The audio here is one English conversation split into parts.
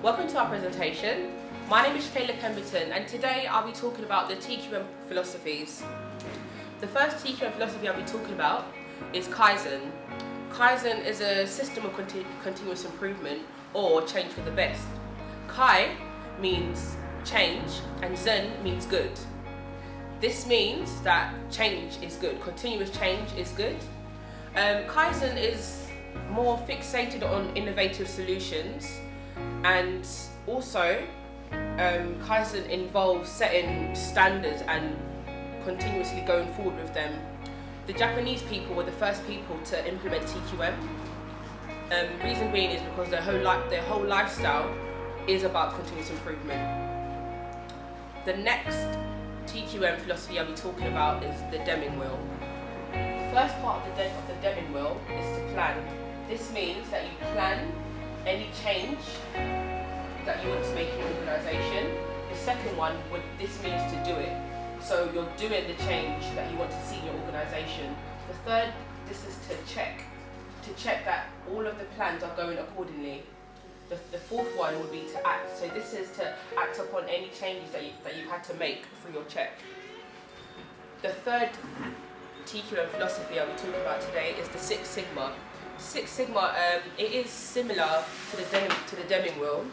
Welcome to our presentation. My name is Shekayla and today I'll be talking about the TQM philosophies. The first TQM philosophy I'll be talking about is Kaizen. Kaizen is a system of continuous improvement or change for the best. Kai means change and Zen means good. This means that change is good, continuous change is good. Kaizen is more fixated on innovative solutions, and also Kaizen involves setting standards and continuously going forward with them. The Japanese people were the first people to implement TQM. Reason being is because their whole lifestyle is about continuous improvement. The next TQM philosophy I'll be talking about is the Deming wheel. The first part of the Deming wheel is to plan. This means that you plan any change that you want to make in your organisation. The second one, this means to do it. So you're doing the change that you want to see in your organisation. The third, this is to check that all of the plans are going accordingly. The fourth one would be to act. So this is to act upon any changes that you've had to make through your check. The third TQM philosophy I'll be talking about today is the Six Sigma. Six Sigma, it is similar to the Deming wheel.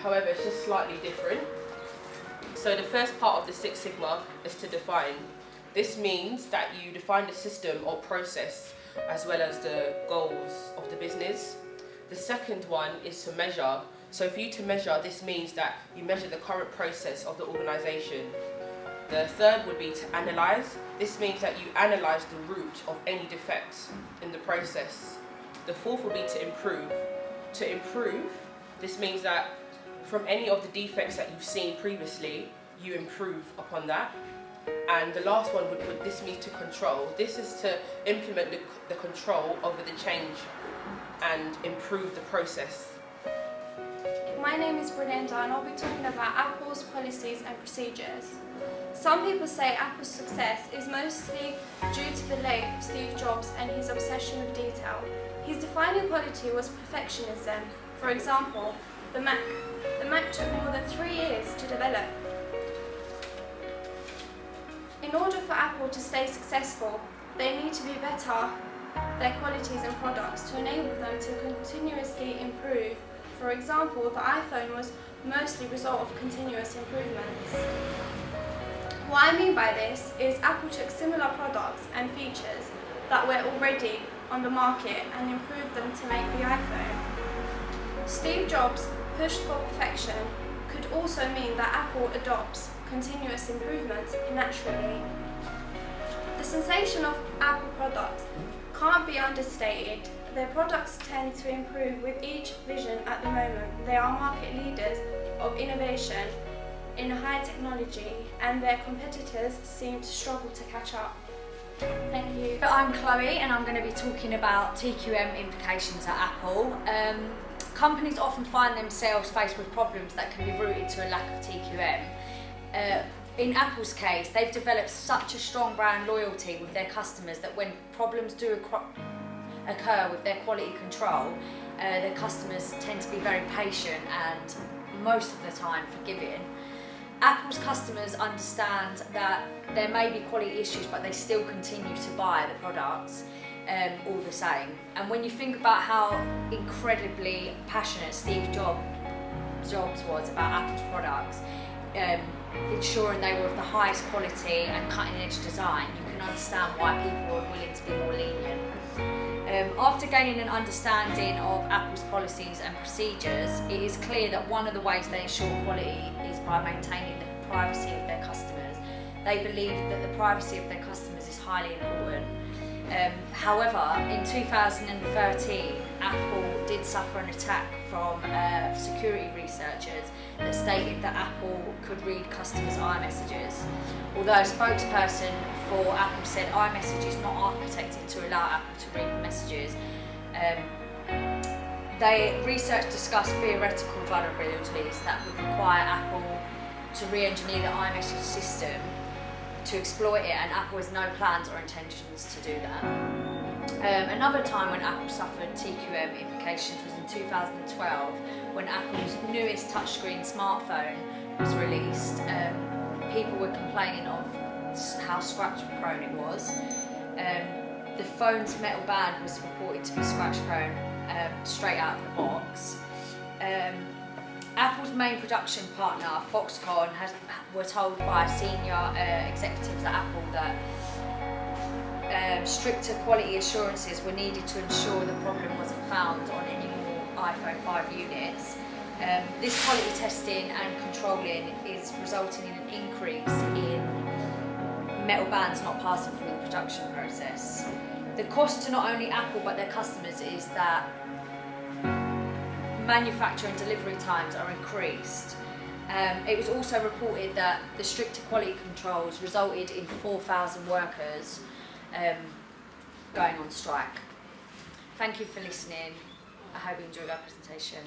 However, it's just slightly different. So the first part of the Six Sigma is to define. This means that you define the system or process as well as the goals of the business. The second one is to measure. So for you to measure, this means that you measure the current process of the organisation. The third would be to analyse. This means that you analyse the root of any defects in the process. The fourth would be to improve. To improve, this means that from any of the defects that you've seen previously, you improve upon that. And the last one this means to control. This is to implement the control over the change and improve the process. My name is Brelinda and I'll be talking about Apple's policies and procedures. Some people say Apple's success is mostly due to the late Steve Jobs and his obsession with detail. His defining quality was perfectionism. For example, the Mac. The Mac took more than 3 years to develop. In order for Apple to stay successful, they need to be better their qualities and products to enable them to continuously improve. For example, the iPhone was mostly a result of continuous improvements. What I mean by this is Apple took similar products and features that were already on the market and improved them to make the iPhone. Steve Jobs pushed for perfection could also mean that Apple adopts continuous improvements naturally. The sensation of Apple products can't be understated. Their products tend to improve with each vision at the moment. They are market leaders of innovation in high technology and their competitors seem to struggle to catch up. Thank you. I'm Chloe and I'm going to be talking about TQM implications at Apple. Companies often find themselves faced with problems that can be rooted to a lack of TQM. In Apple's case, they've developed such a strong brand loyalty with their customers that when problems do occur with their quality control, their customers tend to be very patient and most of the time forgiving. Apple's customers understand that there may be quality issues, but they still continue to buy the products all the same. And when you think about how incredibly passionate Steve Jobs was about Apple's products, ensuring they were of the highest quality and cutting edge design, you can understand why people are willing to be more lenient. After gaining an understanding of Apple's policies and procedures, it is clear that one of the ways they ensure quality is by maintaining the privacy of their customers. They believe that the privacy of their customers is highly important. However, in 2013, Apple did suffer an attack from security researchers that stated that Apple could read customers' iMessages. Although a spokesperson for Apple said iMessage is not architected to allow Apple to read the messages, research discussed theoretical vulnerabilities that would require Apple to re-engineer the iMessage system to exploit it, and Apple has no plans or intentions to do that. Another time when Apple suffered TQM implications was in 2012 when Apple's newest touchscreen smartphone was released. People were complaining of how scratch prone it was. The phone's metal band was reported to be scratch prone straight out of the box. Apple's main production partner, Foxconn, were told by senior executives at Apple that stricter quality assurances were needed to ensure the problem wasn't found on any more iPhone 5 units. This quality testing and controlling is resulting in an increase in metal bands not passing through the production process. The cost to not only Apple but their customers is that manufacture and delivery times are increased. It was also reported that the stricter quality controls resulted in 4,000 workers going on strike. Thank you for listening. I hope you enjoyed our presentation.